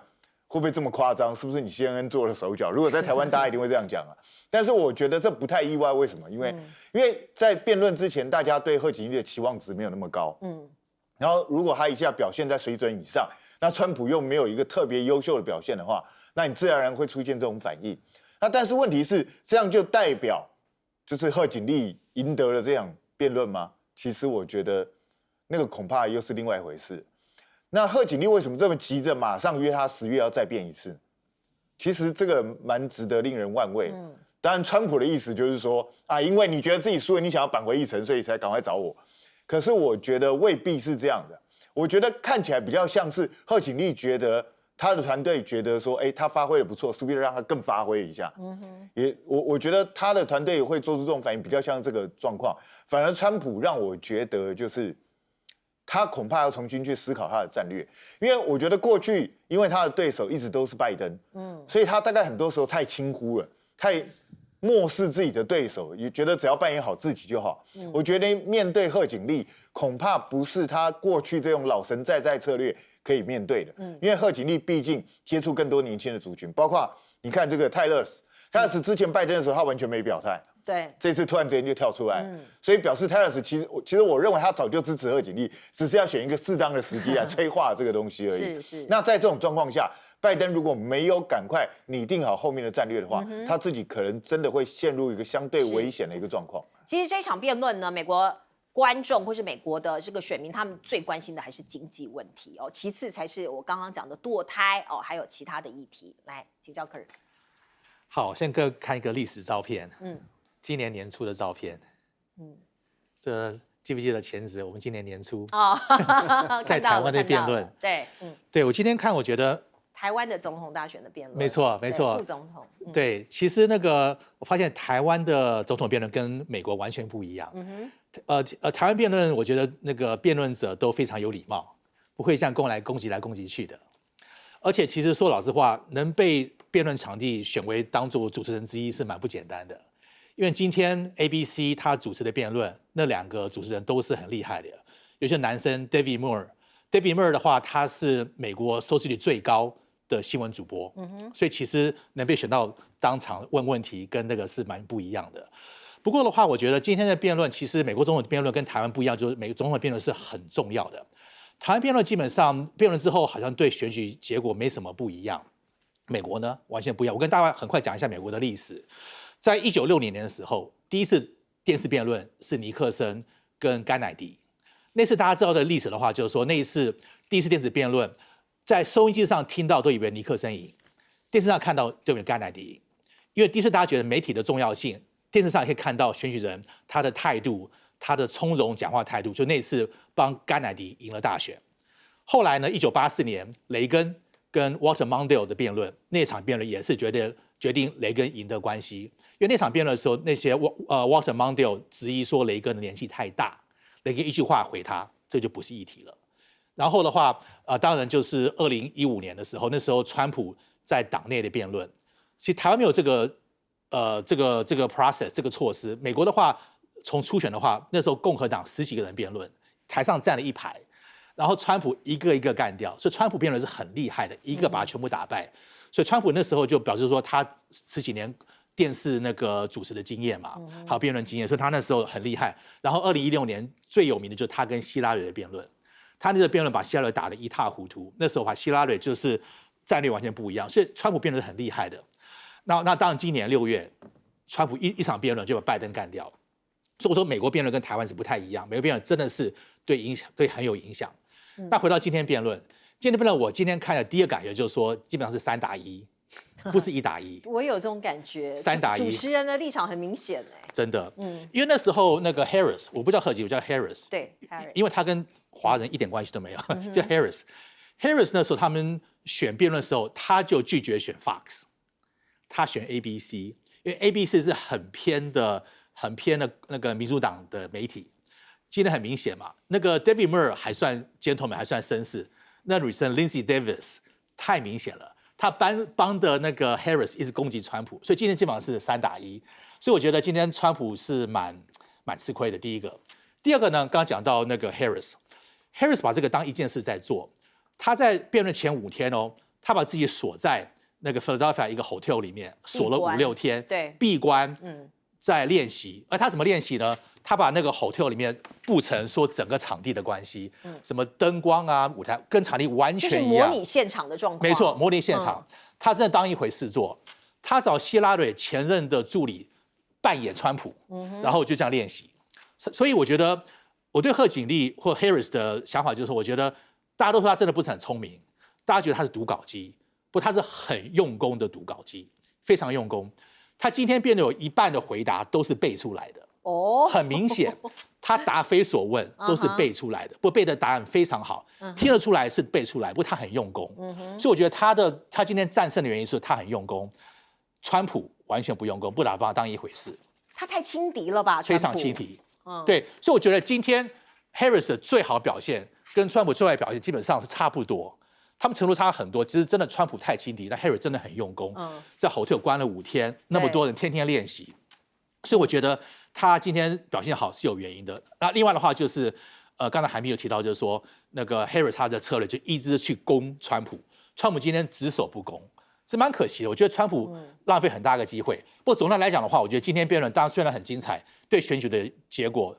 Speaker 3: 会不会这么夸张，是不是你 CNN 做了手脚？如果在台湾，大家一定会这样讲但是我觉得这不太意外，为什么？因为在辩论之前，大家对贺锦丽的期望值没有那么高。然后如果他一下表现在水准以上，那川普又没有一个特别优秀的表现的话，那你自然而然会出现这种反应。那但是问题是，这样就代表就是贺锦丽赢得了这样辩论吗？其实我觉得那个恐怕又是另外一回事。那贺锦丽为什么这么急着马上约他10月要再辩一次？其实这个蛮值得令人玩味。当然，川普的意思就是说因为你觉得自己输了，你想要扳回一城，所以才赶快找我。可是我觉得未必是这样的。我觉得看起来比较像是贺锦丽觉得他的团队觉得说，他发挥的不错，是不是让他更发挥一下？我觉得他的团队会做出这种反应，比较像这个状况。反而川普让我觉得就是他恐怕要重新去思考他的战略，因为我觉得过去因为他的对手一直都是拜登，所以他大概很多时候太轻忽了，太漠视自己的对手，也觉得只要扮演好自己就好。我觉得面对贺锦丽，恐怕不是他过去这种老神在在策略可以面对的。因为贺锦丽毕竟接触更多年轻的族群，包括你看这个泰勒斯之前拜登的时候，他完全没表态。
Speaker 1: 对，
Speaker 3: 这次突然之间就跳出来，所以表示泰勒斯其实我认为他早就支持贺锦丽，只是要选一个适当的时机来催化这个东西而已。
Speaker 1: 是。
Speaker 3: 那在这种状况下，拜登如果没有赶快拟定好后面的战略的话，他自己可能真的会陷入一个相对危险的一个状况。
Speaker 1: 其实这场辩论呢，美国观众或是美国的这个选民，他们最关心的还是经济问题哦，其次才是我刚刚讲的堕胎哦，还有其他的议题。来，请教客人。
Speaker 4: 好，先看一个历史照片。今年年初的照片，这记不记得前子？我们今年年初在台湾的辩论，对我今天看，我觉得
Speaker 1: 台湾的总统大选的辩论，
Speaker 4: 没错，
Speaker 1: 副总统，
Speaker 4: 对，其实我发现台湾的总统辩论跟美国完全不一样。台湾辩论，我觉得那个辩论者都非常有礼貌，不会像攻击去的。而且其实说老实话，能被辩论场地选为当做主持人之一是蛮不简单的。因为今天 ABC 他主持的辩论，那2个主持人都是很厉害的。有些男生 David Moore 的话，他是美国收视率最高的新闻主播，所以其实能被选到当场问问题，跟那个是蛮不一样的。不过的话，我觉得今天的辩论，其实美国总统辩论跟台湾不一样，就是美国总统的辩论是很重要的。台湾辩论基本上辩论之后，好像对选举结果没什么不一样。美国呢，完全不一样。我跟大家很快讲一下美国的历史。在1960年的时候，第一次电视辩论是尼克森跟甘乃迪。那次大家知道的历史的话，就是说那一次第一次电视辩论，在收音机上听到都以为尼克森赢，电视上看到都以为甘乃迪赢。因为第一次大家觉得媒体的重要性，电视上也可以看到选举人他的态度，他的从容讲话态度，就那次帮甘乃迪赢了大选。后来呢，1984年雷根跟 Walter Mondale 的辩论，那场辩论也是决定雷根赢的关系。因为那场辩论的时候，那些Walter Mondale 质疑说雷根的年纪太大，雷根一句话回他，这就不是议题了。然后的话，当然就是2015年的时候，那时候川普在党内的辩论，其实台湾没有这个 process 这个措施。美国的话，从初选的话，那时候共和党10几个人辩论，台上站了一排，然后川普一个一个干掉，所以川普辩论是很厉害的，一个把他全部打败。所以川普那时候就表示说，他10几年电视那个主持的经验嘛，还有辩论经验，所以他那时候很厉害。然后2016年最有名的就是他跟希拉里的辩论，他那个辩论把希拉里打得一塌糊涂。那时候希拉里就是战略完全不一样，所以川普辩论是很厉害的。那当然今年6月，川普一场辩论就把拜登干掉。所以我说美国辩论跟台湾是不太一样，美国辩论真的是对很有影响。那回到今天辩论。今天辩论，我今天看的第一个感觉就是说，基本上是3打1，不是1打1。
Speaker 1: 我有这种感觉
Speaker 4: ，3打1。
Speaker 1: 主持人的立场很明显哎，
Speaker 4: 真的，因为那时候那个 Harris， 我不叫贺锦，我叫 Harris，
Speaker 1: 对 Harris，
Speaker 4: 因为他跟华人一点关系都没有，叫 Harris。Harris 那时候他们选辩论的时候，他就拒绝选 Fox， 他选 ABC， 因为 ABC 是很偏的那个民主党的媒体。今天很明显嘛，那个 David Moore 还算 gentleman， 还算绅士。那女生 Lindsey Davis 太明显了，他帮的那个 Harris 一直攻击川普，所以今天基本上是3打1。所以我觉得今天川普是蛮吃亏的。第一个，第二个呢，刚刚讲到那个 Harris 把这个当一件事在做。他在辩论前5天哦，他把自己锁在那个 Philadelphia 一个 hotel 里面，锁了5、6天，
Speaker 1: 对，
Speaker 4: 闭关，在练习。而他怎么练习呢？他把那个 hotel 里面布成说整个场地的关系，什么灯光啊、舞台跟场地完全一样，
Speaker 1: 就是模拟现场的状况。
Speaker 4: 没错，模拟现场，他真的当一回事做。他找希拉蕊前任的助理扮演川普，然后就这样练习。所以我觉得我对贺锦丽或 Harris 的想法就是，我觉得大家都说他真的不是很聪明，大家觉得他是读稿机，不，他是很用功的读稿机，非常用功。他今天辩论有一半的回答都是背出来的。很明显，他答非所问，都是背出来的，不过背的答案非常好，听得出来是背出来，不过他很用功，所以我觉得他今天战胜的原因是他很用功，川普完全不用功，不把他当一回事，
Speaker 1: 他太轻敌了吧？
Speaker 4: 非常轻敌，对，所以我觉得今天 Harris 的最好表现跟川普最坏表现基本上是差不多。他们程度差很多，其实真的川普太轻敌，但 Harris 真的很用功，在 hotel 关了5天，那么多人天天练习，所以我觉得他今天表现好是有原因的。那另外的话就是，刚才韩冰有提到，就是说那个 Harris 他的策略就一直去攻川普，川普今天只守不攻，是蛮可惜的。我觉得川普浪费很大个机会。不过总的来讲的话，我觉得今天辩论当然虽然很精彩，对选举的结果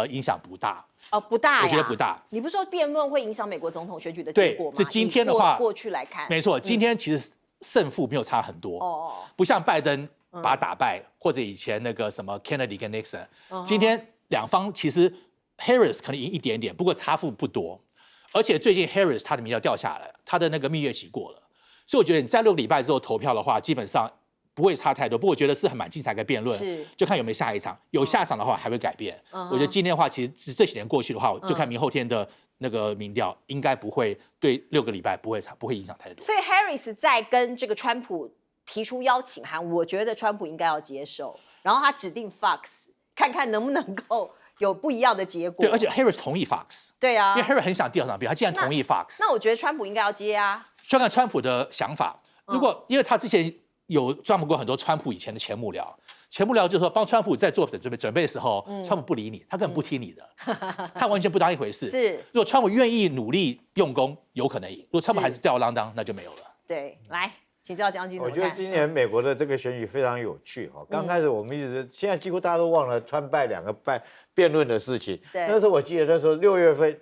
Speaker 4: 影响不大。
Speaker 1: 不大呀，
Speaker 4: 我觉得不大。
Speaker 1: 你不是说辩论会影响美国总统选举的结果吗？
Speaker 4: 对，这今天的话，
Speaker 1: 过去来看，
Speaker 4: 没错，今天其实胜负没有差很多，不像拜登把他打败，或者以前那个什么 Kennedy 跟 Nixon，今天两方其实 Harris 可能赢一点点，不过差幅不多，而且最近 Harris 他的民调掉下来，他的那个蜜月期过了，所以我觉得你在6个礼拜之后投票的话，基本上不会差太多。不过我觉得是很蛮精彩的辩论，就看有没有下一场，有下场的话还会改变。我觉得今天的话，其实这几年过去的话，就看明后天的那个民调，应该不会对6个礼拜不会影响太多。
Speaker 1: 所以 Harris 在跟这个川普提出邀请函，我觉得川普应该要接受，然后他指定 Fox， 看看能不能够有不一样的结果。
Speaker 4: 对，而且 Harris 同意 Fox，
Speaker 1: 对啊，
Speaker 4: 因为 Harris 很想第2场辩，他竟然同意 Fox。
Speaker 1: 那我觉得川普应该要接啊。
Speaker 4: 就看川普的想法，如果因为他之前有专门过很多川普以前的前幕僚就是说帮川普在做准备的时候，川普不理你，他根本不听你的，他完全不当一回事。
Speaker 1: 是，
Speaker 4: 如果川普愿意努力用功，有可能赢；如果川普还是吊儿郎当，那就没有了。
Speaker 1: 对，来。请教将军，
Speaker 2: 我觉得今年美国的这个选举非常有趣哈。刚开始我们一直，现在几乎大家都忘了川败2个辩论的事情。那时候我记得那时候6月份，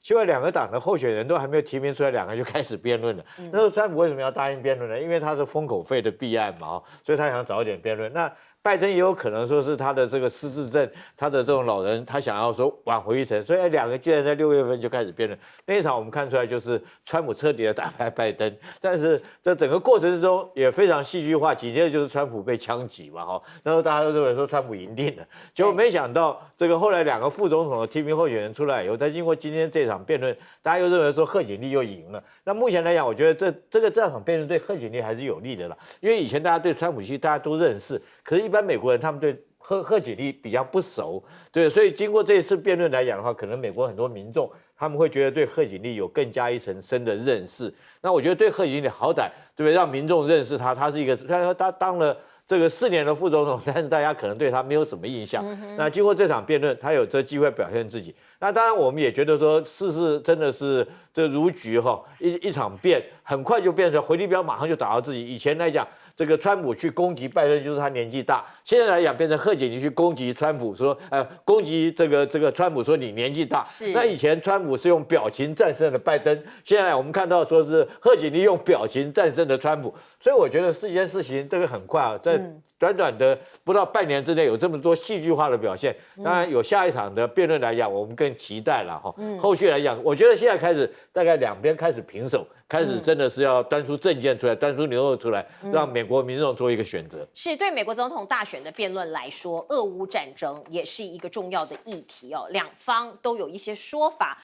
Speaker 2: 奇怪2个党的候选人都还没有提名出来，2个就开始辩论了。那时候川普为什么要答应辩论呢？因为他是封口费的弊案嘛，所以他想早一点辩论。那拜登也有可能说是他的这个失智症，他的这种老人，他想要说挽回一层，所以2个居然在6月份就开始辩论。那一场我们看出来就是川普彻底的打败拜登，但是这整个过程之中也非常戏剧化，紧接着就是川普被枪击嘛，那时候大家都认为说川普赢定了，结果没想到这个后来2个副总统的提名候选人出来以后，再经过今天这场辩论，大家又认为说贺锦丽又赢了。那目前来讲，我觉得这场辩论对贺锦丽还是有利的啦，因为以前大家对川普其实大家都认识，可是一般美国人他们对贺锦丽比较不熟，对，所以经过这一次辩论来讲的话，可能美国很多民众他们会觉得对贺锦丽有更加一层深的认识。那我觉得对贺锦丽好歹，对不对？让民众认识他是一个，虽然说他当了这个4年的副总统，但是大家可能对他没有什么印象。那经过这场辩论，他有这机会表现自己。那当然，我们也觉得说，事真的是这如局一场辩，很快就变成回力镖，马上就打到自己。以前来讲，这个川普去攻击拜登，就是他年纪大；现在来讲，变成贺锦丽去攻击川普，说攻击这个川普，说你年纪大。那以前川普是用表情战胜了拜登，现在我们看到说是贺锦丽用表情战胜了川普。所以我觉得这件事情这个很快啊，在短短的不到半年之内有这么多戏剧化的表现。当然有下一场的辩论来讲，我们更期待了哈。后续来讲，我觉得现在开始大概2边开始平手，开始真的是要端出政见出来，端出牛肉出来，让美国民众做一个选择。
Speaker 1: 是对美国总统大选的辩论来说，俄乌战争也是一个重要的议题哦，两方都有一些说法。